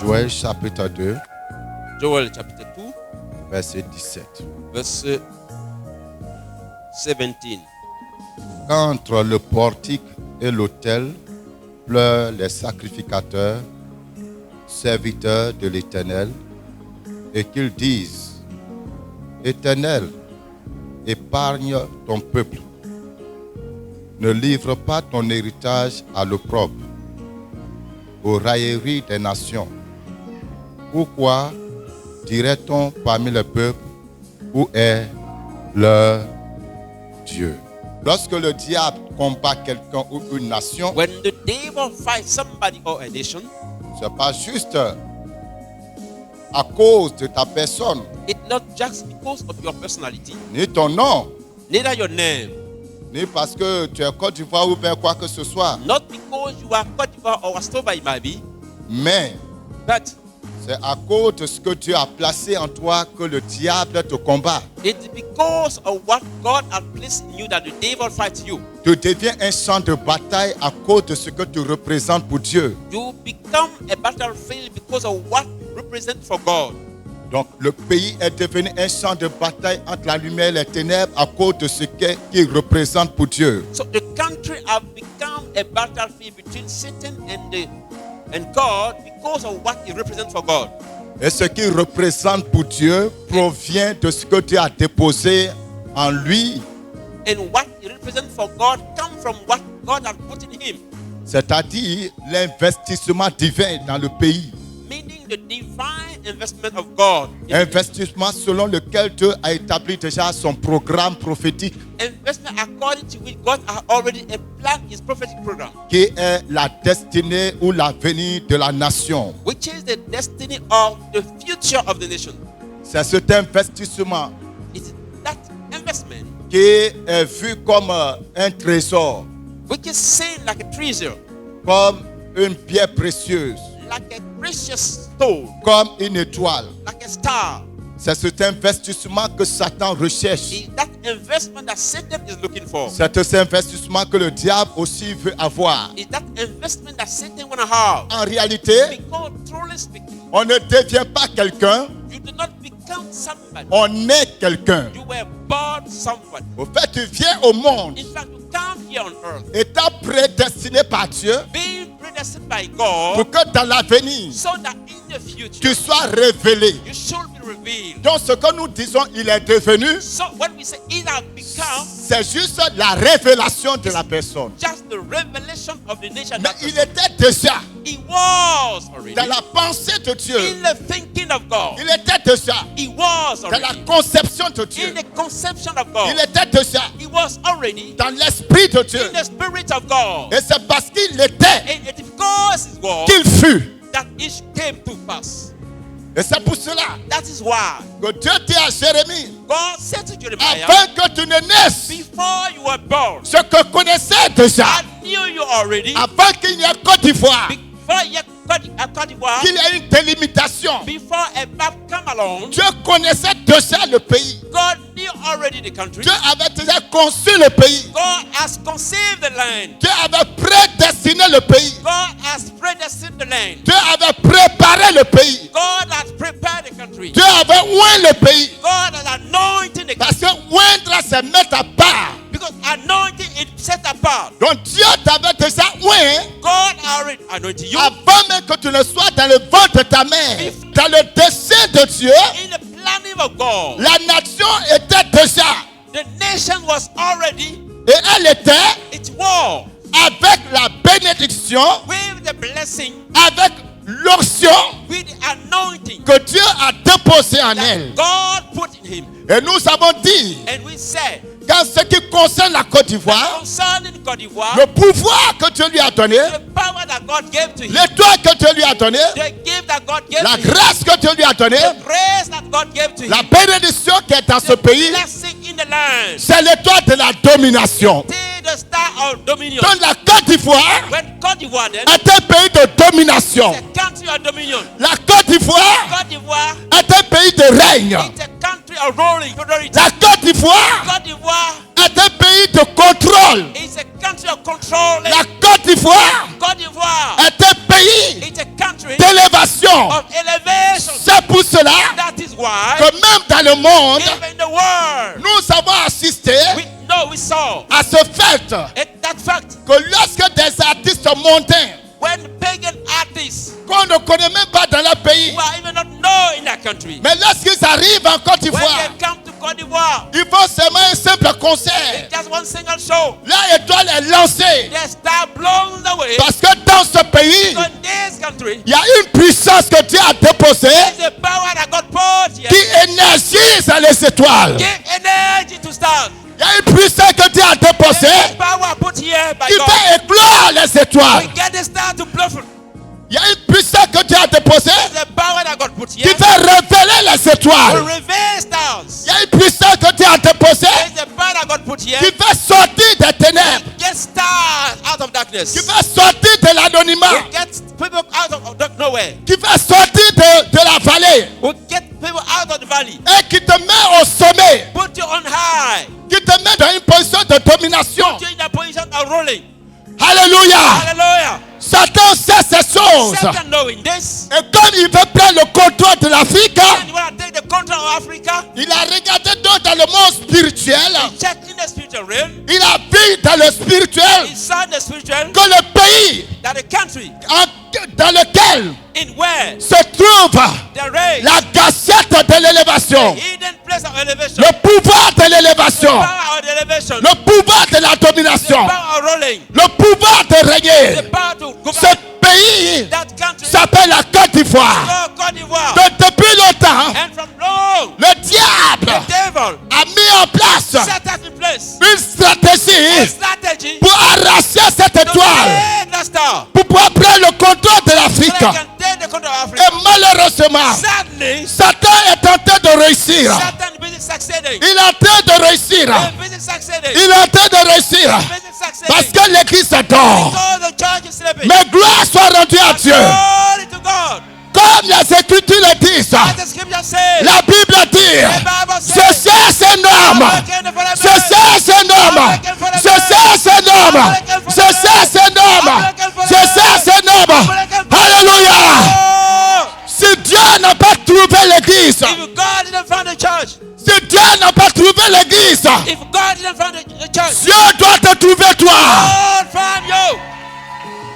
Joël chapitre 2, Joel chapter 2, verset 17. verse 17. Qu'entre le portique et l'autel pleurent les sacrificateurs, serviteurs de l'Éternel, et qu'ils disent: Éternel, épargne ton peuple. Ne livre pas ton héritage à l'opprobre, aux railleries des nations. Pourquoi dirait-on parmi le peuple: où est leur Dieu? Lorsque le diable combat quelqu'un ou une nation, When the devil fights somebody or a nation, ce n'est pas juste à cause de ta personne, it's not just because of your personality, ni ton nom, neither your name, ni parce que tu es Côte d'Ivoire ou bien quoi que ce soit, not because you are Côte d'Ivoire or whatever it might be, mais but c'est à cause de ce que Dieu a placé en toi que le diable te combat. it's because of what God has placed in you that the devil fights you. Tu deviens un champ de bataille à cause de ce que tu représentes pour Dieu. You become a battlefield because of what you represent for God. Donc le pays est devenu un champ de bataille entre la lumière et les ténèbres à cause de ce qu'il représente pour Dieu. So the country have become a battlefield between Satan and God because of what he represents for God. Et ce qu'il représente pour Dieu provient de ce que Dieu a déposé en lui, And what he represents for God comes from what God has put in him. c'est-à-dire l'investissement divin dans le pays. Meaning the divine investment of God. Investissement selon lequel Dieu a établi déjà son programme prophétique, Investment according to which God has already planned his prophetic program, qui est la destinée ou l'avenir de la nation. which is the destiny of the future of the nation. C'est cet investissement It's that investment qui est vu comme un trésor, which is seen like a treasure, comme une pierre précieuse, like a precious stone, comme une étoile. like a star. C'est cet investissement que Satan recherche. Is that investment that Satan is looking for. C'est cet investissement que le diable aussi veut avoir. Is that investment that Satan want to have. En réalité, Because truly speaking, on ne devient pas quelqu'un, you do not become somebody. on est quelqu'un. You were born somebody. Au fait, tu viens au monde In fact, you come here on earth étant prédestiné par Dieu being predestined by pour God que dans l'avenir, so that in the future tu sois révélé. you should be revealed. Donc ce que nous disons, il est devenu, So when we say it has become, c'est juste la révélation de la personne. just the revelation of the nation. Mais il était déjà He was already dans la pensée de Dieu. in the thinking of God. Il était déjà He was dans la already conception de Dieu. in the conception of God. Il était déjà He was already dans l'esprit de Dieu. in the spirit of God. Et c'est parce qu'il était And it is because it was qu'il fut. that it came to pass. Et c'est pour cela That is why que Dieu dit à Jérémie, God said to Jeremiah, afin que tu ne naisses, before you were born, ce que connaissait déjà, I knew you already. avant qu'il n'y ait Côte d'Ivoire, Before you Côte d'Ivoire, qu'il y ait une délimitation. before a map come along, Dieu connaissait déjà le pays. God knew already the country. Dieu avait déjà conçu le pays. God has conceived the land. Dieu avait prédestiné le pays. God has predestined the land. Dieu avait préparé le pays. God has prepared the country. Dieu avait oint le pays. God has anointed the Parce country. que oindre, c'est mettre à part. Because anointing is set apart. Donc Dieu t'avait déjà oint God already anointed you avant même que tu ne sois dans le ventre de ta mère. Dans le dessein de Dieu, in the planning of God. la nation était déjà. The nation was already, Et elle était it was avec la bénédiction, with the blessing, avec l'onction with the anointing que Dieu a déposée en that elle. God put in him. Et nous avons dit, And we said, qu'en ce qui concerne la Côte d'Ivoire, concerning Côte d'Ivoire, le pouvoir que Dieu lui a donné, the power that God gave to him, l'étoile que Dieu lui a donné, the gift that God gave la to him, grâce que Dieu lui a donnée, the grace that God gave to la him, bénédiction qui est dans ce the pays, blessing in the land, c'est l'étoile de la domination. till the star of dominion. Donc la Côte d'Ivoire When Côte d'Ivoire then, est un pays de domination. it's a country of dominion. La Côte d'Ivoire Côte d'Ivoire, est un pays de règne. it's a country are rolling. La Côte d'Ivoire Côte d'Ivoire est un pays de contrôle. is a country of control. La Côte d'Ivoire Côte d'Ivoire est un pays is a country d'élévation. of elevation. C'est pour cela That is why que même dans le monde, even in the world nous avons assisté we saw à ce fait that fact que lorsque des artistes mondains when pagan artists qu'on ne connaît même pas dans leur pays, who are even not known in that country, mais lorsqu'ils arrivent en Côte when d'Ivoire, they come to Côte d'Ivoire, ils font seulement un simple concert. it's just one single show. Leur étoile est lancée. They start blown away. Parce que dans ce pays, So in this country, il y a une puissance que Dieu a déposée there's a power that God put here. qui énergise les étoiles. Give energy to start. Il y a une puissance que Dieu a déposée There's power put here by qui God. fait éclore les étoiles. We get the star to blossom. Il y a une puissance que Dieu a déposée There's a power that God put qui here. fait révéler les We étoiles. reveal stars. Il y a une puissance que Dieu a déposée There's a power that God put here. qui fait sortir des ténèbres, Get stars out of darkness. qui fait sortir de l'anonymat, We get people out of dark nowhere. qui fait sortir de la vallée We get people out of the valley. et qui te met au sommet, Put you on high. qui te met dans une position de domination. Put you in a position of rolling. Alléluia. Hallelujah. Satan sait ces choses. Satan knowing this. Et comme il veut prendre le contrôle de l'Afrique, And you want to take the control of Africa. il a regardé donc dans le monde spirituel. He checked in the spiritual realm. Il a vu dans le spirituel He saw in the spiritual que le pays that the country dans lequel in where se trouve the race, la gâchette de l'élévation, hidden place of elevation, le pouvoir de l'élévation, power of the elevation, le pouvoir de la the domination, power of rolling, le pouvoir de the régner. power to Ce govern pays that country. s'appelle la Côte d'Ivoire. Oh, Côte d'Ivoire. Depuis longtemps, And from long, le diable the devil a mis en place set us in place une a stratégie strategy pour arracher cette to étoile, take the star. pour pouvoir prendre le contrôle de So l'Afrique. they can take the control of Africa. Et malheureusement, Sadly, Satan est en train de réussir. Satan is busy succeeding. Il est en train de réussir. He's busy succeeding. Il est en train de réussir. He's busy Parce succeeding. que l'église dort. So the church is sleeping. Mais gloire soit rendue à Dieu. Glory to God. Comme les Écritures le disent, As the scripture says, la Bible dit, the Bible ce says, c'est un homme. Ce c'est un homme. Ce c'est un homme. Ce c'est un homme. Ce c'est un homme. Alléluia. oh, Si Dieu n'a pas trouvé l'église, if God didn't find the church, si Dieu n'a pas trouvé l'église, if God didn't find the church, Dieu doit te trouver toi. God found you.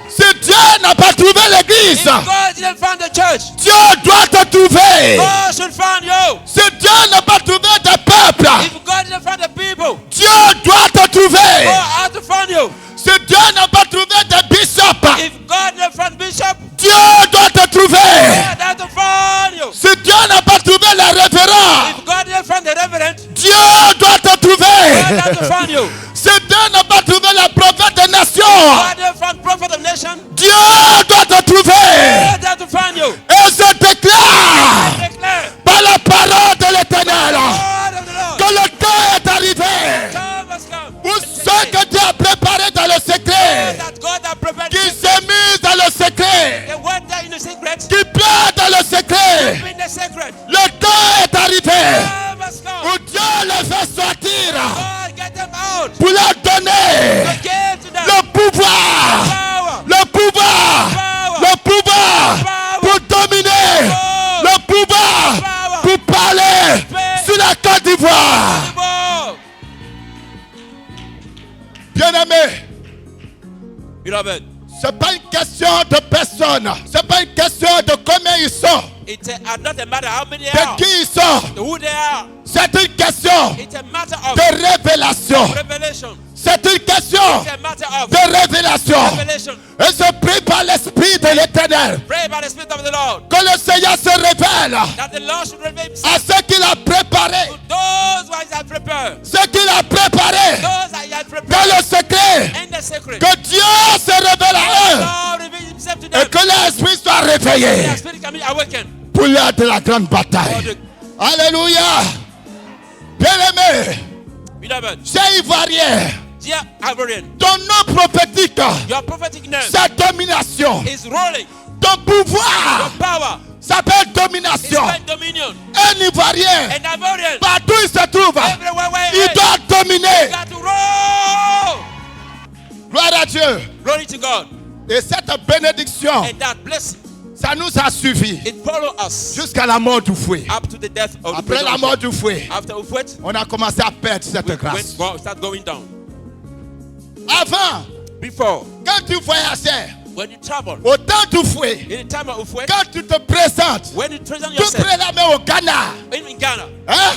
Si Dieu n'a pas trouvé l'église, If God didn't find the church, Dieu doit te trouver. God should find you. Si Dieu n'a pas trouvé des peuples, If God didn't find the people, Dieu doit te trouver. God had to find you. Si Dieu n'a pas trouvé des bishops, If God didn't find bishop, Dieu doit te trouver. God had to find you. Si Dieu n'a pas trouvé les révérends, If God didn't find the reverend, Dieu doit te God trouver. had to find you. Si Dieu n'a pas trouvé les prophètes des nations, God didn't find prophet of nation, Dieu doit te trouver. God had to find you. Et je déclare Declare, par la parole de l'Éternel God of the Lord, que le temps est arrivé come has come. pour ceux que Dieu a préparés dans le secret, That God had prepared qui s'est mis dans le secret, the word there in the secret, qui pleure dans le secret. in the secret. Le temps est arrivé Time has come. où Dieu les fait sortir God get them out. pour leur donner God gave to them le pouvoir, power. le pouvoir, le pouvoir pour dominer, le pouvoir pour parler sur la Côte d'Ivoire. People. Bien-aimés, Beloved, ce n'est pas une question de personne, ce n'est pas une question de combien ils sont, it's not a matter how many they de are, qui ils sont. who they are. C'est une question It's a matter of de révélation. revelation. C'est une question It's a matter of de révélation. revelation. Et je prie par l'Esprit de l'Éternel Pray by the Spirit of the Lord que le Seigneur se révèle that the Lord should reveal himself à ce qu'il a préparé, to those who he has prepared. ce qu'il a préparé Those that he has dans prepared le secret, in the secret. que Dieu se révèle à eux God reveals himself to et them. que l'Esprit soit réveillé Their spirit can be awakened. pour l'heure de la grande For bataille. the Alléluia. Bien-aimé, beloved, chers Ivoiriens, dear Ivorian, ton nom prophétique, your prophetic name sa domination, is rolling. ton pouvoir, Your power s'appelle It's domination. called dominion. Un Ivoirien, And Ivorian, partout il se trouve, everywhere where he il is, doit dominer. got to roll. Gloire à Dieu. Glory to God. Et cette bénédiction, And that blessing, ça nous a suivi it follow us jusqu'à la mort du fouet. up to the death of the Après la prisoner. mort du fouet, After Ufwet, on a commencé à perdre cette grâce. when start going down. Avant, Before, quand tu voyageais, when you travel, au temps du fouet, in the time of Ufwet, quand tu te présentes, when you present tu yourself prends la main au Ghana. in Ghana, Hein?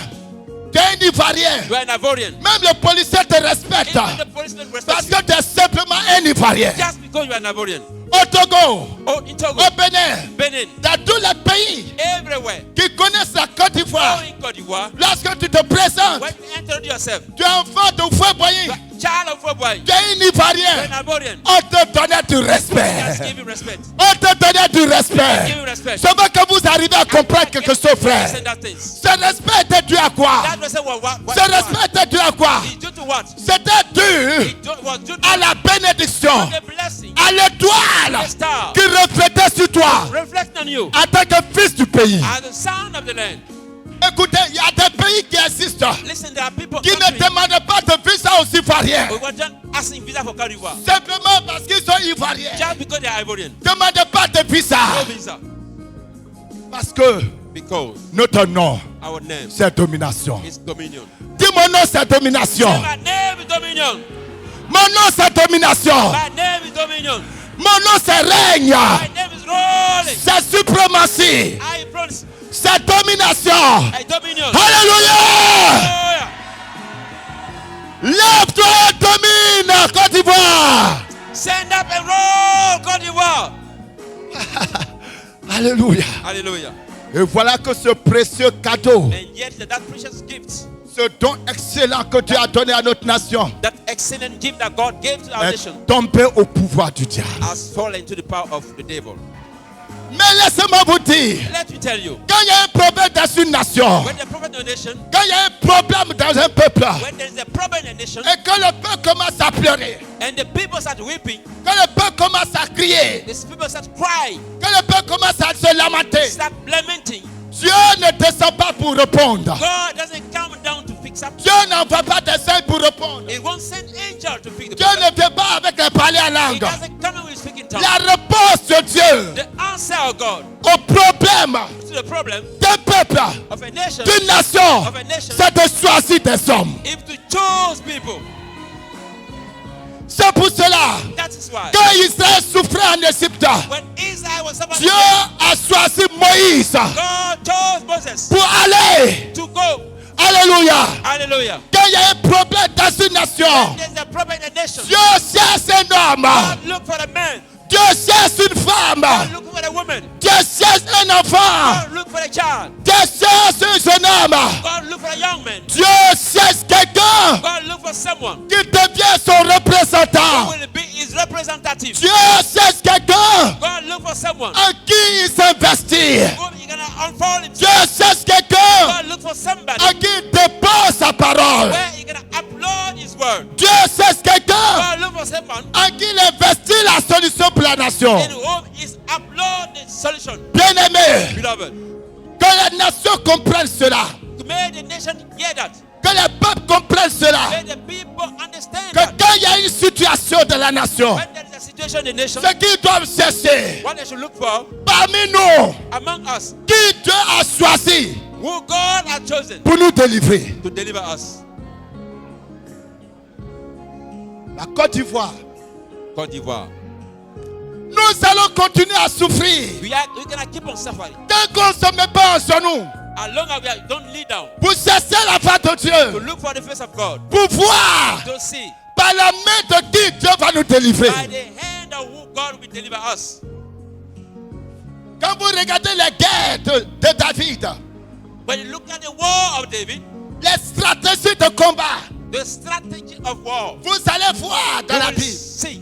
Tu es un Ivoirien. you are an Ivorian. Même le policier te respecte. Even the policeman Parce respects que tu es simplement un Ivoirien. you just because you are an Ivorian. Au Togo, Oh, in Togo, au Bénin, Benin, dans tous les pays everywhere. qui connaissent la Côte d'Ivoire, Oh, in Côte d'Ivoire, lorsque tu te présentes, when you enter yourself, tu es enfant de fouet boyen, child of Ufwet, tu es un you are Ivoirien, an Ivorian. on te donnait du Just respect. give him respect. On te donnait du Give respect. him respect. Seulement que vous arrivez à comprendre quelque chose, frère. Send that things. Ce respect était dû à quoi? That respect was Ce respect était dû à quoi? It's due to what? C'était dû Was due to à la bénédiction, the blessing, à l'étoile the star, qui reflétait sur toi reflect on you en tant que fils du pays. as the son of the land. Écoutez, il y a des pays qui existent Listen, there are people qui ne countries demandent pas de visa aux Ivoiriens. who were just asking visa for Côte d'Ivoire Simplement parce qu'ils sont Ivoiriens. just because they are Ivorian. Ne demandent pas de visa. No visa. Parce que Because notre nom, our name c'est domination. is dominion. Dis mon nom, c'est domination. My name is dominion. Mon nom, c'est domination. My name is dominion. Mon nom, c'est règne. My name is rolling. C'est suprématie. I promise. C'est domination. I dominion. Alléluia. Hallelujah. Lève-toi et domine, Côte d'Ivoire. Stand up and roll, Côte d'Ivoire. Alléluia. Hallelujah. Et voilà que ce précieux cadeau, And yet that precious gift, ce don excellent que Dieu a donné à notre nation, that excellent gift that God gave to our nation, est tombé au pouvoir du diable. has fallen to the power of the devil. Mais laissez-moi vous dire, Let me tell you, quand il y a un problème dans une nation, when the prophet in a nation, quand il y a un problème dans un peuple, when there is a problem in a nation, et que le peuple commence à pleurer, and the people start weeping, que le peuple commence à crier, the people start crying, que le peuple commence à se lamenter, start lamenting. Dieu ne descend pas pour répondre. God doesn't come down to fix up. Dieu n'envoie pas des saints pour répondre. He won't send angel to fix the Dieu problem. ne vient pas avec un parler en He langue. doesn't come with speaking tongues. La réponse de Dieu The answer of God au problème to the problem d'un peuple, of a nation, d'une nation, of a nation, c'est de choisir des hommes. is to choose people. C'est pour cela, That is why quand Israël souffrait en Égypte, when Israel was suffering, Dieu a choisi Moïse God chose Moses pour aller. to go. Alléluia. Hallelujah. Quand il y a un problème dans une nation, There's a problem in the nation. Dieu cherche un homme. God look for a man. Dieu cherche une femme. God look for a woman. Dieu cherche un enfant. God look for a child. Dieu cherche un jeune homme. God look for a young man. Dieu cherche quelqu'un God look for someone qui devient son who représentant. will be his representative. Dieu cherche quelqu'un God look for someone en qui il s'investit. who is gonna unfold Dieu himself. cherche quelqu'un God look for somebody en qui il dépose sa parole. where he's gonna upload his word. Dieu cherche quelqu'un God look for someone en qui il investit la solution pour la nation. in whom is upload the solution. Bien-aimé, Beloved, que la nation comprenne cela. may the nation hear that. Que les peuples comprennent cela. May the people understand Que that. quand il y a une situation de la nation, When there is a situation in the nation, ce qu'ils doivent chercher what they should look for parmi nous, among us, qui Dieu a choisi who God has chosen pour nous délivrer. to deliver us. La Côte d'Ivoire. Côte d'Ivoire. Nous allons continuer à souffrir. We're gonna keep on suffering Tant qu'on ne se met pas en genoux as long as we don't lay down pour chercher la face de to Dieu, look for the face of God, pour voir to see par la main de qui Dieu va nous délivrer. by the hand of who God will deliver us. Quand vous regardez les guerres de David, When you look at the war of David, les stratégies de combat, the strategy of war, vous allez voir dans you la will Bible. see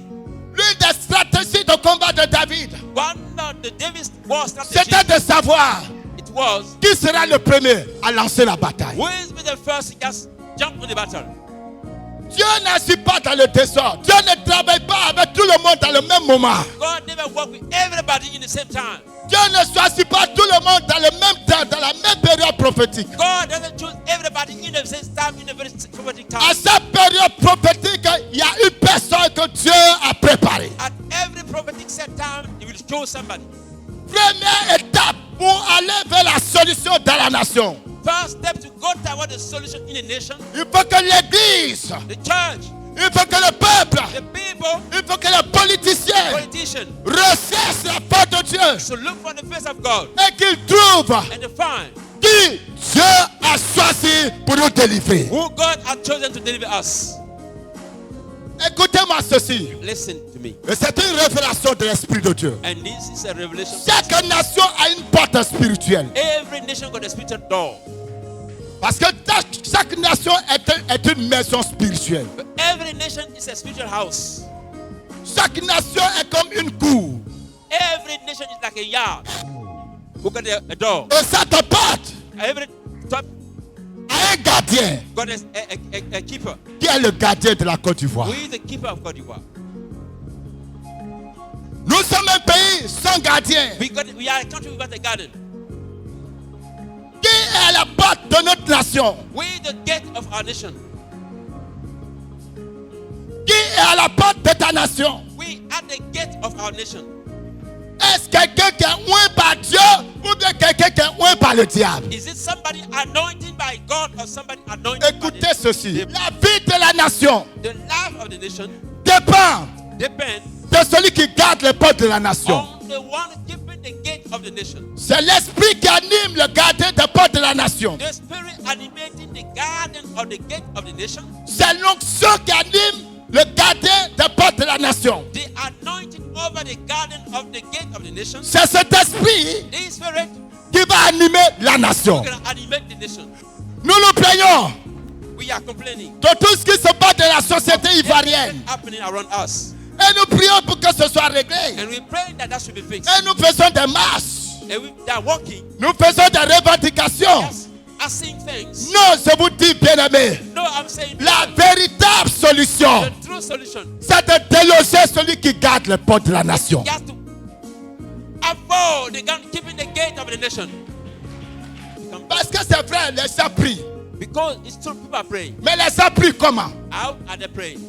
L'une des stratégies de combat de David, one of the David's war strategies. c'était de savoir It was qui sera le premier à lancer la bataille. who is the first to just jump on the battle. Dieu n'agit pas dans le désordre. Dieu ne travaille pas avec tout le monde dans le même moment. God never worked with everybody in the same time. Dieu ne choisit pas tout le monde dans le même temps, dans la même période prophétique. God doesn't choose everybody in the same time, in a very prophetic À time. cette période prophétique, il y a une personne que Dieu a préparée. At every prophetic set time, He will choose somebody. Première étape pour aller vers la solution dans la nation. First step to go toward the solution in a nation, Il faut que l'église, the church, il faut que le peuple, the people, il faut que les politiciens politicians, recherchent la part de Dieu so look for the face of God et qu'ils trouvent and to find qui Dieu a choisi pour nous délivrer. who God has chosen to deliver us. Écoutez-moi ceci. Listen to me. Et c'est une révélation de l'Esprit de Dieu. And this is a revelation. Chaque nation a une porte spirituelle. Every nation got a spiritual door. Parce que chaque nation est une maison spirituelle. Every nation is a spiritual house. Chaque nation est comme une cour. Every nation is like a yard. Who got a door? Et cette porte Every top a un gardien got a keeper. qui est le gardien de la Côte d'Ivoire. Who is the keeper of Côte d'Ivoire? Nous sommes un pays sans gardien. We are a country without a garden. Qui est à la porte de notre nation? We the gate of our nation. Qui est à la porte de ta nation? We are the gate of our nation. Est-ce quelqu'un qui est oint par Dieu ou bien quelqu'un qui est oint par le diable? Is it somebody anointed by God or somebody anointed by Écoutez ceci. La vie de la nation the life of the nation? dépend Depends de celui qui garde les portes de la nation. on the one keeping the gate of the nation. C'est l'esprit qui anime le gardien des portes de la nation. The spirit animating the garden of the gate of the nation. C'est l'onction qui anime le gardien des portes de la nation. The anointing over the garden of the gate of the nation. C'est cet esprit The spirit qui va animer la nation. can animate the nation. Nous nous plaignons We are complaining. de tout ce qui se passe dans la société ivoirienne. Everything happening around us. Et nous prions pour que ce soit réglé. And we pray that that should be fixed. Et nous faisons des marches. And they are walking, Nous faisons des revendications. just asking things. Non, je vous dis, bien-aimés, No, I'm saying la véritable solution, the true solution. c'est de déloger celui qui garde les portes de la nation. You have to avoid the gun keeping the gate of the nation. Parce que c'est vrai, les gens prient. Because it's true, people are praying. Mais les gens prient comment? How are they praying?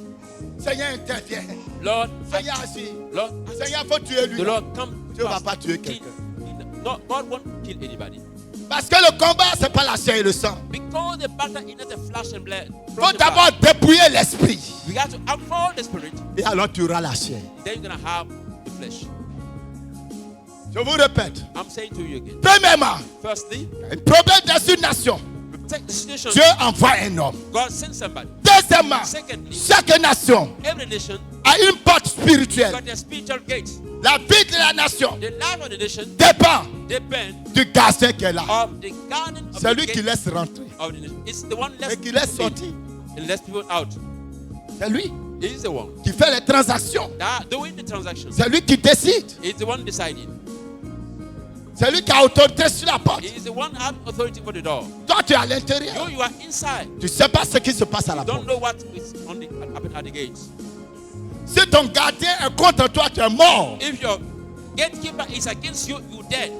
Seigneur, intervient. Lord, Seigneur, agis. Lord, Seigneur, faut tuer lui. the Lord come. Dieu ne va fast. pas tuer Kill- quelqu'un. No, God won't kill anybody. Parce que le combat, ce n'est pas la chair et le sang. Because the battle is not a flesh and blood. Il From faut the d'abord past. dépouiller l'esprit. We have to unfold the spirit. Et alors tu auras la chair. Then you're gonna have the flesh. Je vous répète. I'm saying to you again. Premièrement, Firstly, un problème dans une nation. take the situation. Dieu envoie un homme. God sends somebody. Deuxièmement, Secondly, chaque nation every nation a une porte spirituelle. got a spiritual gate. La vie de la nation The life of the nation dépend depends du gardien qui est là. of the garden of C'est the lui qui gate laisse rentrer of the nation. It's the one et left qui laisse sortir. and lets people out. C'est lui He's the one qui fait les transactions. that doing the transaction. C'est lui qui décide. He's the one deciding. C'est lui qui a autorité sur la porte. He's the one having authority for the door. Toi, tu es à l'intérieur. You are inside. Tu ne sais pas ce qui se passe à la Don't porte. know what is on the happening at the gates. Si ton gardien est contre toi, tu es mort. If your gatekeeper is against you, you dead.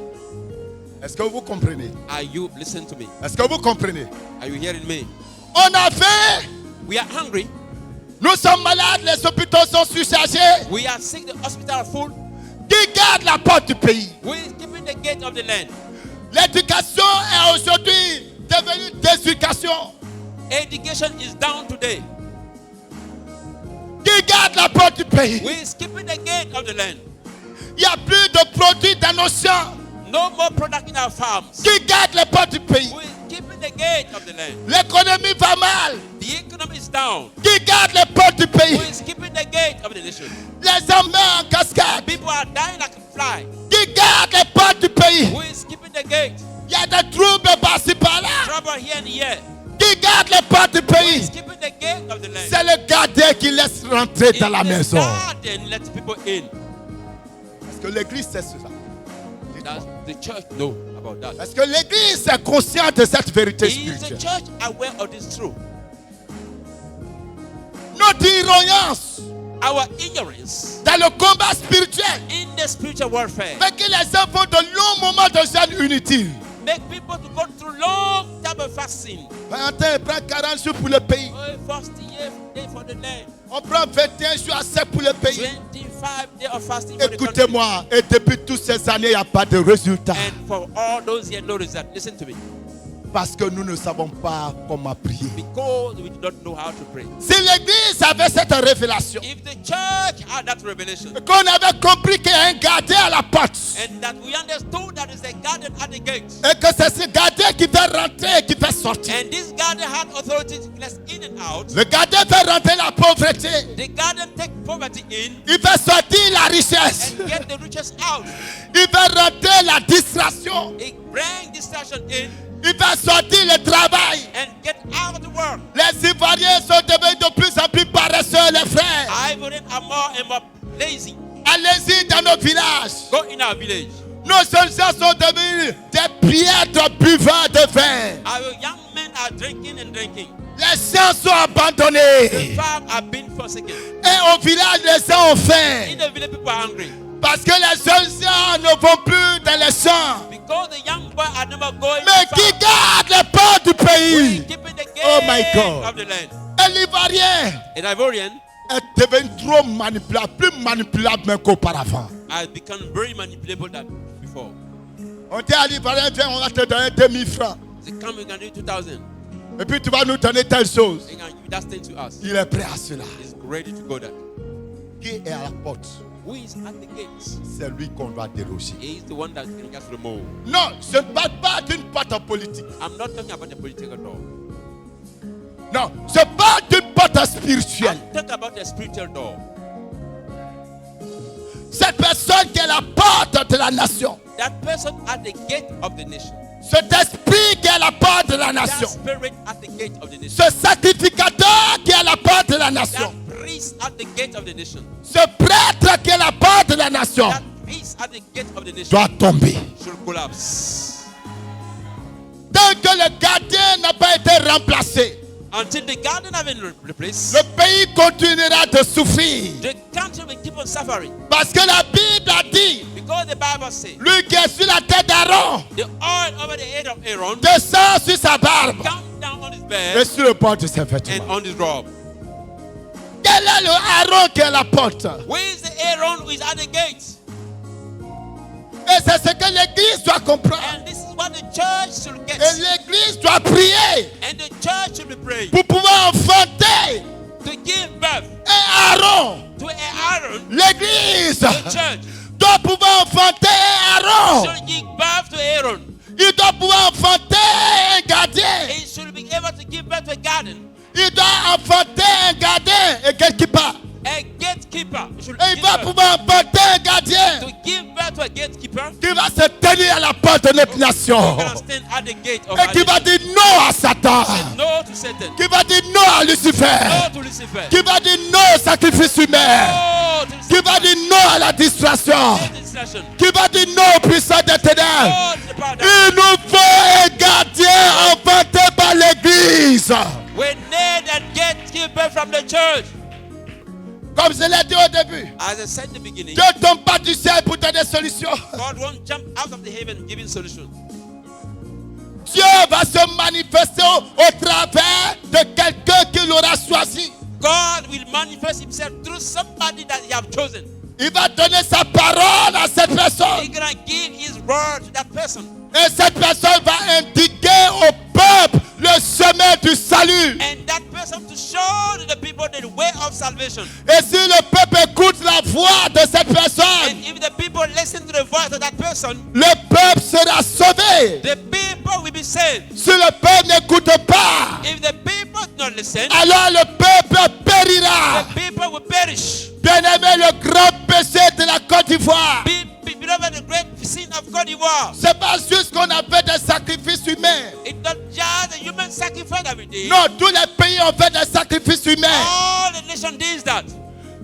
Est-ce que vous comprenez? Are you listen to me? Est-ce que vous comprenez? Are you hearing me? On a faim. We are hungry. Nous sommes malades. Les hôpitaux sont surchargés. We are sick. The hospital are full. Qui garde la porte du pays? We is keeping the gate of the land. L'éducation est aujourd'hui devenue déséducation. Education is down today. Qui garde la porte du pays? We is keeping the gate of the land. Il n'y a plus de produits dans nos champs. No more product in our farms. Qui garde les portes du pays? We is keeping the gate of the land. L'économie va mal. The economy is down. Qui garde les portes du pays? We is keeping the gate of the nation. Les hommes meurent en cascade. People are dying like a fly. Qui garde les portes du pays? Who is keeping the gate? Il y a des troubles par-ci par-là. Trouble here and here. Qui garde les portes du Who pays? is keeping the gate of the land? C'est le gardien qui laisse rentrer dans la In the maison. garden, let people in. Est-ce que l'église sait ça? Does the church know about that? Est-ce que l'église est consciente de cette vérité Is the spirituelle? church aware of this truth? Notre ignorance our ignorance dans le combat spirituel in the spiritual warfare fait que les gens font de longs moments de jeûne inutiles. make people to go through long time of fasting. Valentin prend 40 jours pour le pays. Oh, fast day for the land. On prend 21 jours à 7 pour le pays. 25 days of fasting for the country. Écoutez-moi, et depuis toutes ces années, il n'y a pas de résultat. And for all those years, no result. Listen to me. Parce que nous ne savons pas comment prier. Because we do not know how to pray. Si l'église avait cette révélation, If the church had that revelation, qu'on avait compris qu'il y a un gardien à la porte, and that we understood that is a guardian at the gate, et que c'est ce gardien qui fait rentrer et qui fait sortir. and this guardian had authority to cast in and out, Le gardien fait rentrer la pauvreté, the guardian take poverty in il fait sortir la richesse, and get the riches out. il fait rentrer la distraction, It bring distraction in il fait sortir le travail. and get out of the world. Les Ivoiriens sont devenus de plus en plus paresseux, les frères. Ivorians are more and more lazy. Allez-y dans nos villages. Go in our village. Nos jeunes gens sont devenus des piètres buveurs de vin. Our young men are drinking and drinking. Les champs sont abandonnés. The farm are being forsaken. Et au village, les gens ont faim. In the village, people are hungry. Parce que les jeunes gens ne vont plus dans les champs. Because the young boys are never going Mais to qui farm. garde les portes du pays? Keeping the gate Oh my God. of the land. Et l'Ivoirien An Ivorian est devenu trop manipulable, plus manipulable même qu'auparavant. has become very manipulable than before. On dit à l'Ivoirien, viens, on va te donner 2000 francs. They come, we can do 2,000. Et puis tu vas nous donner telle chose. They can give that thing to us. Il est prêt à cela. He's ready to go there. Qui est à la porte? Who is at the gates? C'est lui qu'on doit déloger. He is the one that can just remove. Non, je ne parle pas d'une porte politique. I'm not talking about the political door. Non, je parle d'une porte spirituelle. I'm talking about the spiritual door. Cette personne qui est la porte de la nation. That person at the gate of the nation. Cet esprit qui est la porte de la That nation. spirit at the gate of the nation. Ce sacrificateur qui est la porte de la nation. That priest at the gate of the nation. Ce prêtre qui est la porte de la nation That priest at the gate of the nation doit tomber. should collapse. Tant que le gardien n'a pas été remplacé, Until the garden has been replaced, le pays continuera de souffrir. the country will keep on suffering. Parce que la Bible a dit, Because the Bible says, lui qui est sur la tête d'Aaron, the oil over the head of Aaron descend sur sa barbe come down on his et bed sur le port de ses and vêtements. on his robe. Quel est le Aaron qui est la porte? Where is the Aaron who is at the gate? Et c'est ce que l'église doit comprendre. And this is what the church should get. Et l'église doit prier And the church should be praying pour pouvoir enfanter to give birth un Aaron. to Aaron. L'église The church doit pouvoir enfanter un Aaron. should give birth to Aaron. Il doit pouvoir enfanter un gardien. He should be able to give birth to a garden. Il doit enfanter un gardien et quelque part. A gatekeeper should Et il give va birth. pouvoir enfanter un gardien To give birth to a gatekeeper qui va se tenir à la porte de notre nation. who can stand at the gate of Et our qui va nation. dire non à Satan. No to Satan. Qui va dire non à Lucifer. No to Lucifer. Qui va dire non au sacrifice humain. No to Qui va dire non à la distraction. No to distraction. Qui va dire non au puissant des ténèbres. No to the power of Il nous faut un gardien enfanté par l'église. We need a gatekeeper from the church. Comme je l'ai dit au début, As I said in the beginning, Dieu ne tombe pas du ciel pour donner des solutions. God won't jump out of the heaven giving solutions. Dieu va se manifester au travers de quelqu'un qu'il aura choisi. God will manifest himself through somebody that he have chosen. Il va donner sa parole à cette personne. He's gonna give his word to that person. Et cette personne va indiquer au peuple le chemin du salut. And that person to show to the people the way of salvation. Et si le peuple écoute la voix de cette personne, And if the people listen to the voice of that person, le peuple sera sauvé. the people will be saved. Si le peuple n'écoute pas, If the people do not listen, alors le peuple périra. the people will perish. Bien-aimé, le grand péché de la Côte d'Ivoire, Beloved, the great sin of Côte d'Ivoire. c'est pas juste qu'on a fait des sacrifices humains. It's not just a human sacrifice every day. Non, tous les pays ont fait des sacrifices humains. All the nation does that.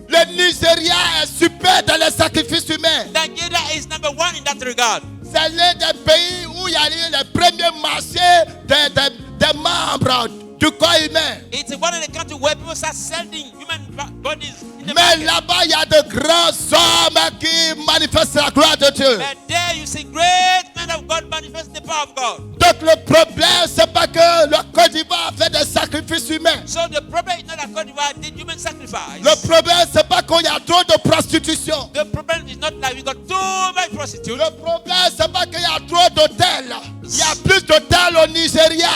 Le Nigeria est super dans les sacrifices humains. Nigeria is number one in that regard. C'est l'un des pays où il y a eu les premiers marchés des membres du corps humain. It's one of the countries where people start selling human bodies in the Mais market. là-bas, il y a de grands hommes qui manifestent la gloire de Dieu. And there you see great men of God manifest the power of God. Donc le problème, c'est pas que le Côte d'Ivoire fait des sacrifices humains. So the problem is not that Côte d'Ivoire did human sacrifice. Le problème, c'est pas qu'il y a trop de prostitution. The problem is not like we got too much prostitutes. Le problème, c'est pas qu'il y a trop d'hôtels. Il y a plus d'hôtels au Nigeria.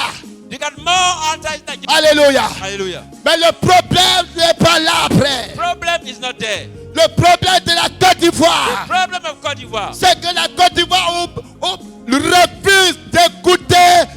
You got more altars than Alléluia. Hallelujah. Mais le problème n'est pas là après. Problem is not there. Le problème de la Côte The d'Ivoire, problem of Côte d'Ivoire c'est que la Côte d'Ivoire refuse d'écouter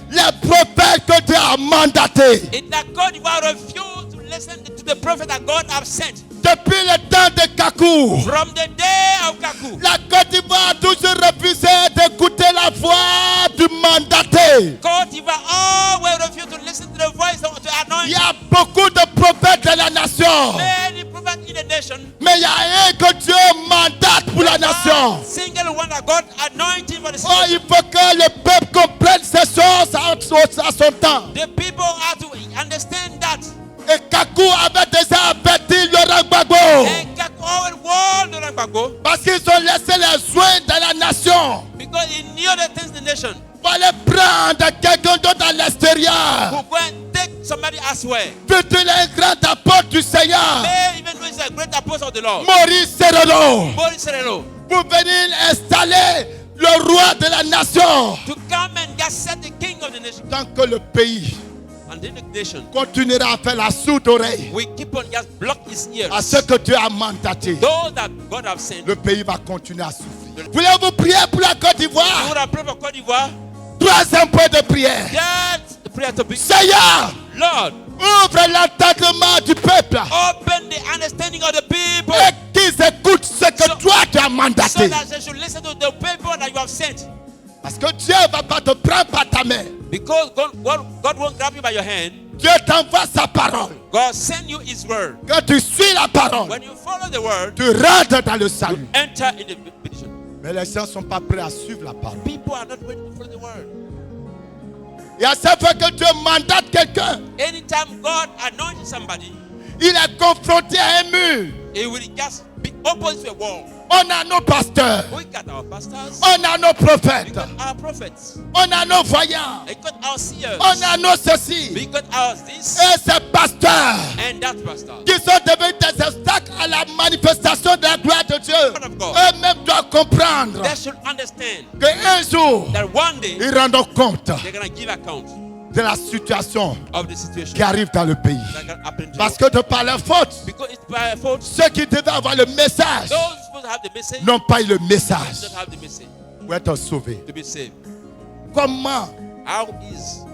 les prophètes que Dieu a mandatés. is that Côte d'Ivoire refused to listen to the prophet that God have sent. Depuis le temps de Kakou, From the day of Kaku, la Côte d'Ivoire a toujours refusé d'écouter la voix du mandaté. Côte d'Ivoire always refused to listen to the voice of the Il y anointed. a beaucoup de prophètes de la nation, Many prophets in the nation. mais il y a un que Dieu mandate pour la nation. Single one that God anointed for the Oh, city. il faut que le peuple comprenne ces choses à son temps. The people have to understand that. Et Kakou avait déjà averti Laurent Gbagbo And Kaku always warned Laurent Gbagbo parce qu'ils ont laissé les soins de la nation because he knew the things in the nation. pour aller prendre quelqu'un d'autre à l'extérieur. Who go and take somebody elsewhere. Fut-il un grand apôtre du Seigneur, May even though he's a great apostle of the Lord. Maurice Serrano, Boris Serrano. pour venir installer le roi de la nation. To come and just set the king of the nation. Tant que le pays And then the nation. continuera à faire la sourde oreille We keep on just block his ears. à ce que Dieu a mandaté, Those that God have sent. le pays va continuer à souffrir. Voulez-vous prier pour la Côte You d'Ivoire? would have prayed for Côte d'Ivoire. Troisième point de prière. That's the prayer to be. Seigneur, Lord, ouvre l'entendement du peuple open the understanding of the people. et qu'ils écoutent ce que So- toi tu as So mandaté. that they should listen to the people that you have sent. Parce que Dieu ne va pas te prendre par ta main. Because God won't grab you by your hand. Dieu t'envoie sa parole. God send you his word. Quand tu suis la parole, When you follow the word, tu rentres dans le salut. enter in the benediction. Mais les gens ne sont pas prêts à suivre la parole. People are not ready to follow the word. Et à chaque fois que Dieu mandate quelqu'un, Anytime God anoints somebody, il est confronté à un mur. he will just be opposed to a wall. On a nos pasteurs, We got our pastors, on a nos we prophètes, got our prophets, on a nos voyants, we got our seers, on a nos ceci. we got our this Et ces pasteurs and that pastor. qui sont devenus des obstacles à la manifestation de la gloire de Dieu, of God. eux-mêmes doivent comprendre They should understand qu'un jour, that one day ils rendront compte they're gonna give account de la situation of the situation qui arrive dans le pays. that can happen to Parce you. que de par leur faute, Because it's by fault. ceux qui devaient avoir le message Those supposed to have the message n'ont pas eu le don't message have the message pour être sauvés. to be saved. Comment How is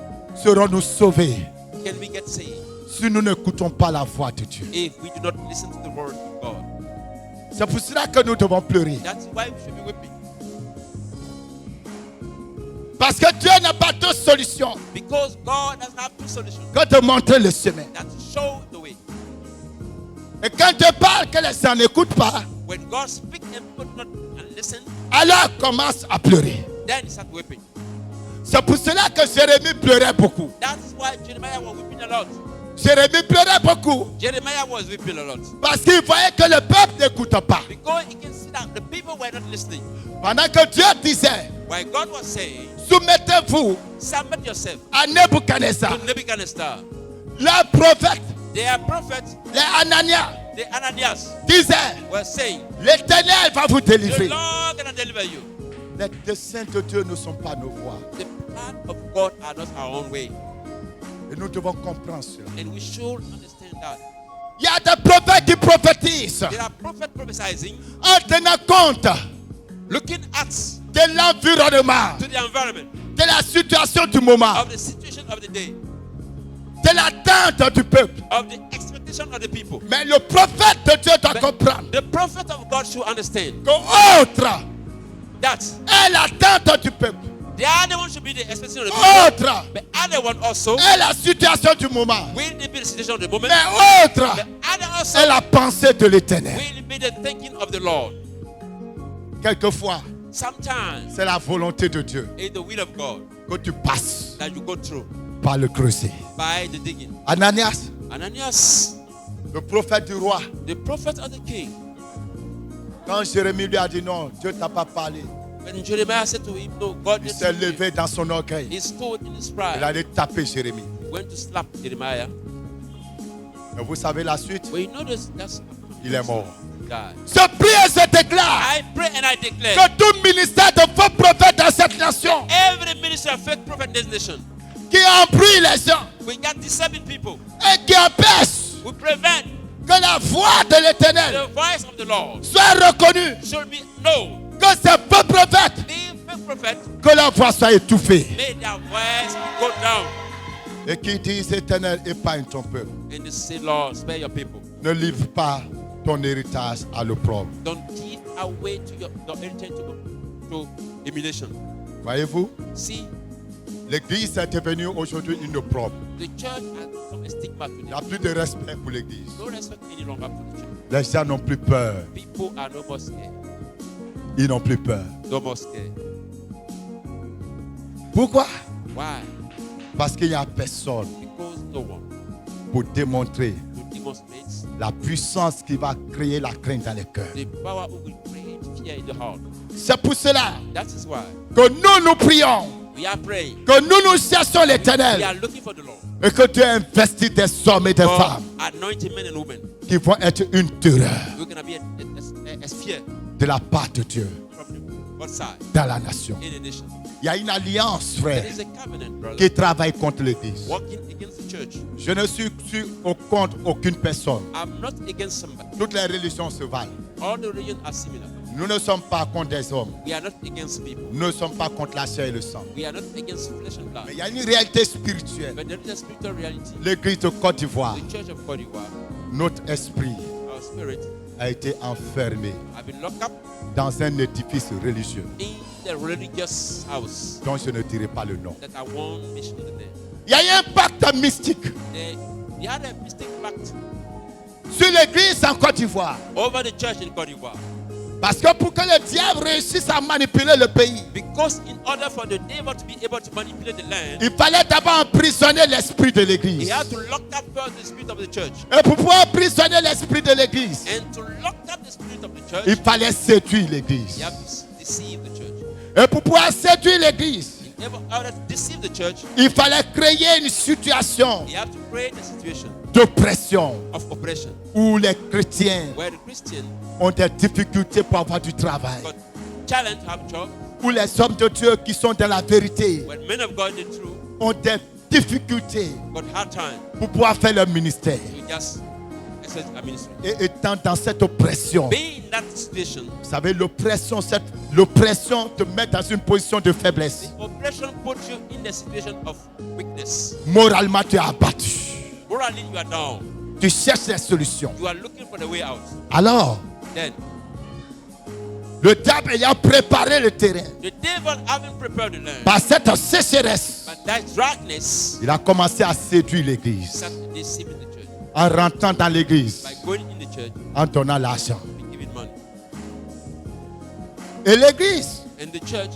serons-nous sauvés can we get saved si nous n'écoutons pas la voix de Dieu? if we do not listen to the word of God? C'est pour cela que nous devons pleurer. That's why we should be weeping. Parce que Dieu n'a pas deux solutions Because God doesn't have two solutions. que de montrer le chemin. That's to show the way. Et quand Dieu parle que les gens n'écoutent pas, When God speaks and people do not listen, alors commence à pleurer. then he start weeping. C'est pour cela que Jérémie pleurait beaucoup. That's why Jeremiah was weeping a lot. Jérémie pleurait beaucoup Jeremiah was weeping a lot. parce qu'il voyait que le peuple n'écoute pas. Because he can see that the people were not listening. Pendant que Dieu disait, While God was saying, soumettez-vous submit yourself à Nebuchadnezzar, to Nebuchadnezzar. les prophètes, Their prophets, les Ananias, the Ananias, disaient, were saying, l'Éternel va vous the délivrer. Lord gonna deliver you. Les desseins de Dieu ne sont pas nos voies. The plan of God are not our own way. Et nous devons comprendre cela. And we should understand that. Il y a des prophètes qui prophétisent There are prophets prophesying, en tenant compte looking at de l'environnement, to the environment de la situation du moment, of the situation of the day, de l'attente du peuple. of the expectation of the people. Mais le prophète de Dieu doit But comprendre the prophet of God should understand qu'autre that est l'attente du peuple. the other one should be the expectation of the people. Autre The other one also est la situation du moment. will be the situation of the moment. Mais autre The other also est la pensée de l'Éternel. will be the thinking of the Lord. Quelquefois, Sometimes c'est la volonté de Dieu it's the will of God que tu passes that you go through par le creuset. by the digging. Ananias, Ananias, le prophète du roi, the prophet of the king, quand Jérémie lui a dit non, Dieu t'a pas parlé, when Jeremiah said to him, no, God il didn't s'est speak to him, levé dans son orgueil. he stood in his Il pride. allait taper Jérémie. He went to slap Jeremiah. Et vous savez la suite? But you notice that's Il est mort. God. Ce prie et se déclare I pray and I declare que tout ministère de faux prophètes dans cette nation every minister of fake prophet in this nation, qui embrouille les gens we got deceiving people. et qui empêche We prevent que la voix de l'Éternel the voice of the Lord soit reconnue, should be known. que ces faux prophètes, The fake prophet que leur voix soit étouffée. made their voice go down. Et qui disent Éternel, épargne ton peuple. And they say, Lord, spare your people. Ne livre pas ton héritage à l'opprobre. Don't give away to your heritage to humiliation. Voyez-vous, See, l'église est devenue aujourd'hui une opprobre. the church has become a stigma Il n'y today. a plus de respect pour l'église. No respect any longer for the church. Les gens n'ont plus peur. People are no more scared. Ils n'ont plus peur. No more scared. Pourquoi? Why? Parce qu'il n'y a personne Because no one pour démontrer to demonstrate la puissance qui va créer la crainte dans les cœurs. the power who will create fear in the heart. C'est pour cela That is why que nous prions, we are praying. que nous cherchons We l'Éternel are looking for the Lord. et que Dieu investit des hommes et des For femmes anointed men and women. qui vont être une terreur We're going to be a sphere de la part de Dieu from God's side dans la nation. in the nation. Il y a une alliance, There frère, is a covenant, brother, qui travaille contre l'Église. working against the church. Je ne suis contre aucune personne. I'm not against somebody. Toutes les religions se valent. All the religions are similar. Nous ne sommes pas contre des hommes. We are not against people. Nous ne sommes pas contre la chair et le sang. We are not against flesh and blood. Mais il y a une réalité spirituelle. But there is a spiritual reality. L'église de Côte d'Ivoire, The church of Côte d'Ivoire, notre esprit our spirit, a été enfermé have been locked up dans un édifice religieux in the religious house dont je ne dirai pas le nom. that I won't mention the name. Il y a eu un pacte mystique They had a mistake pact sur l'église en Côte d'Ivoire. over the church in Côte d'Ivoire. Parce que pour que le diable réussisse à manipuler le pays, Because in order for the devil to be able to manipulate the land, il fallait d'abord emprisonner l'esprit de he l'église. had to lock up first the spirit of the church. Et pour pouvoir emprisonner l'esprit de l'église, And to lock up the spirit of the church, il fallait séduire l'église. you have to deceive the church. Et pour pouvoir séduire l'église, In order to deceive the church, il fallait créer une situation you have to create a situation d'oppression of oppression où les chrétiens where the Christian ont des difficultés pour avoir du travail, got challenged to have a job, où les hommes de Dieu qui sont dans la vérité when men of God, the truth, ont des difficultés got hard time pour pouvoir faire leur ministère. to just exercise a ministry. Et étant dans cette oppression, Being in that situation, vous savez, l'oppression te met dans une position de faiblesse. oppression puts you in the situation of weakness. Moralement, tu es abattu. Morally, you are down. Tu cherches des solutions. You are looking for the way out. Alors, Then, le diable ayant préparé le terrain the devil having prepared the land, par cette sécheresse, but that darkness il a commencé à séduire l'église started deceiving the church en rentrant dans l'église, by going in the church en donnant l'argent. and giving money. Et l'église And the church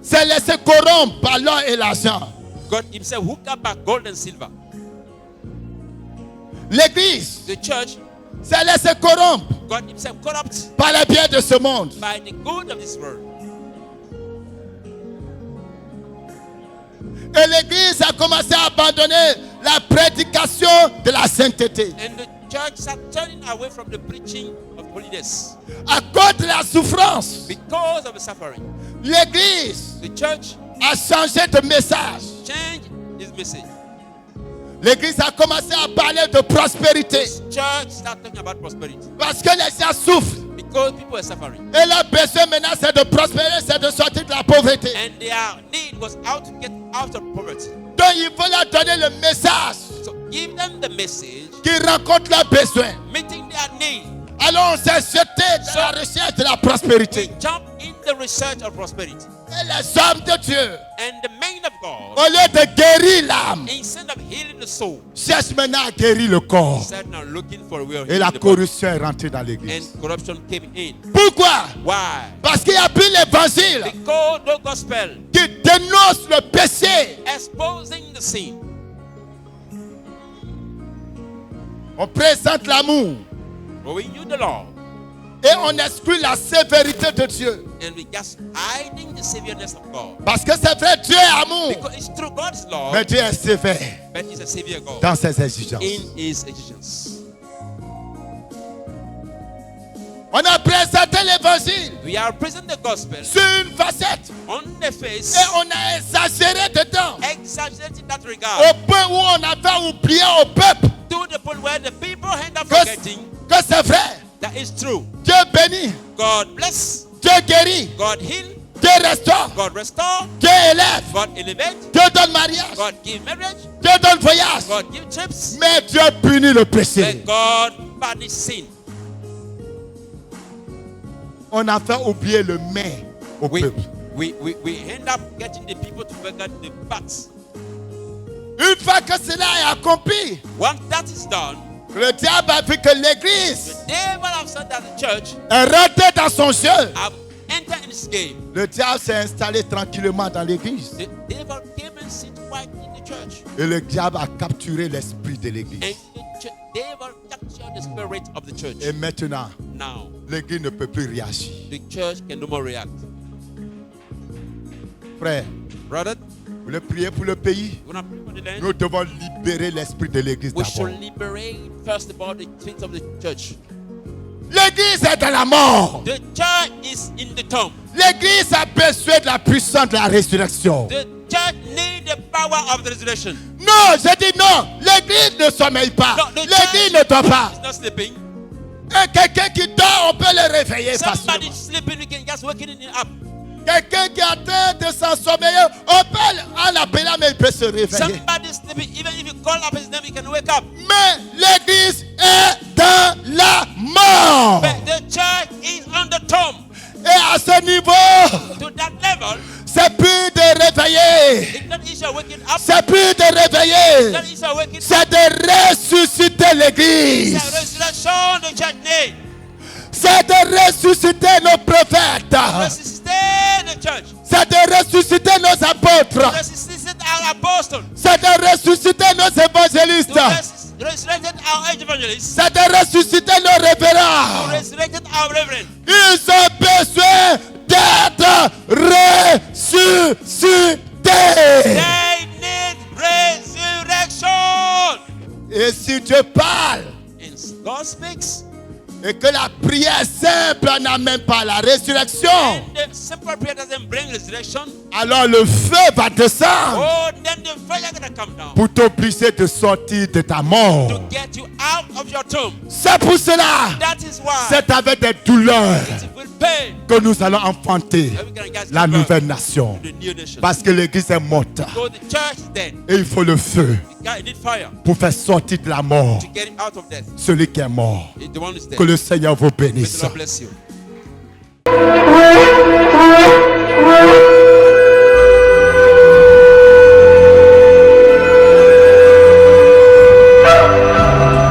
s'est laissée corrompre par l'or et l'argent. got himself hooked up by gold and silver. L'église The church s'est laissée corrompre got himself corrupt par les biens de ce monde. by the good of this world. Et l'église a commencé à abandonner la prédication de la sainteté. And the church started turning away from the preaching of holiness À cause de la souffrance, because of the suffering. l'église The church a changé de message. changed his message. L'église a commencé à parler de prospérité. This church started talking about prosperity Parce que les gens souffrent. because people were suffering. Et leur besoin maintenant, c'est de prospérer, c'est de sortir de la pauvreté. And their need was how to get out of poverty. Donc il faut leur donner le message So give them the message, qui rencontre leurs besoins. meeting their need. Alors on s'est jeté dans la recherche de la prospérité. We jump in the research of prosperity. Et les hommes de Dieu, And the men of God, au lieu de guérir l'âme, instead of healing the soul, cherchent maintenant à guérir le corps. started now looking for a way of Et healing la the body. corruption est rentrée dans l'église. And corruption came in. Pourquoi? Why? Parce qu'il n'y a plus l'évangile Because the gospel qui dénonce le péché exposing the sin On présente l'amour. We knew the law. Et on exclut la sévérité de Dieu. And we just hiding the severeness of God. Parce que c'est vrai, Dieu est amour. Because it's through God's law. Mais Dieu est sévère But he's a severe God. dans ses exigences. In his exigence. On a présenté l'évangile We are presenting the gospel sur une facette. on the face. Et on a exagéré dedans. Exaggerated that regard. Au point où on a fait oublier au peuple To the point where the people end up que forgetting c'est vrai. that is true. Dieu bénit. God bless. Dieu guérit. God heal. Dieu restaure. God restore. Dieu élève. God elevate. Dieu donne mariage. God give marriage. Dieu donne voyage. God give trips. Mais Dieu punit le péché. Let God punish sin. On a fait oublier le mais au peuple. We end up getting the people to forget the facts. Une fois que cela est accompli, Once that is done, le diable a vu que l'église the devil have said that the church est rentrée dans son jeu. have entered in this game. Le diable s'est installé tranquillement dans l'église. The devil came and sit quiet in the church. Et le diable a capturé l'esprit de l'église. And the devil captured the spirit of the church. Et maintenant, Now, l'église ne peut plus réagir. the church can no more react. Frère, Brother, vous voulez prier pour le pays? we're not praying for the land. Nous devons libérer l'esprit de l'église We d'abord. should liberate first of all the things of the church. L'église est dans la mort. The church is in the tomb. L'église a besoin de la puissance de la résurrection. The church needs the power of the resurrection. Non, je dis non. L'église ne sommeille pas. No, the L'église ne dort pas. is not sleeping. Et quelqu'un qui dort, on peut le réveiller Somebody facilement. sleeping, we can just waking it up. Quelqu'un qui est en train de s'ensommeiller, on peut en l'appeler, mais il peut se réveiller. Somebody sleeping, even if you call up his name, he can wake up. Mais l'église est dans la mort. But the church is on the tomb. Et à ce niveau, To that level, c'est plus de réveiller. it's not easy waking up. C'est plus de It's réveiller. not easy waking up. C'est de ressusciter It's l'église. a resurrection the church needs. C'est de ressusciter nos prophètes. Ressuscite the church. C'est de ressusciter nos apôtres. Resuscite our apostles. C'est de ressusciter nos évangélistes. To resurrect our evangelists. C'est de ressusciter nos To révérends. resurrect our reverend. Ils ont besoin d'être ressuscités. They need resurrection. Et si Dieu parle And God speaks. et que la prière simple n'amène pas la résurrection, And the simple prayer doesn't bring resurrection. alors le feu va descendre Oh, then the fire gonna come down pour t'obliger de sortir de ta mort. to get you out of your tomb. C'est pour cela, That is why c'est avec des douleurs it's with pain que nous allons enfanter that we're gonna get la to birth nouvelle nation. the new nation. Parce que l'église est morte. So the church is dead. Et il faut le feu God need fire pour faire sortir de la mort to get him out of death. celui qui est mort. The one who's dead. Que le Seigneur vous May the bénisse. Lord bless you.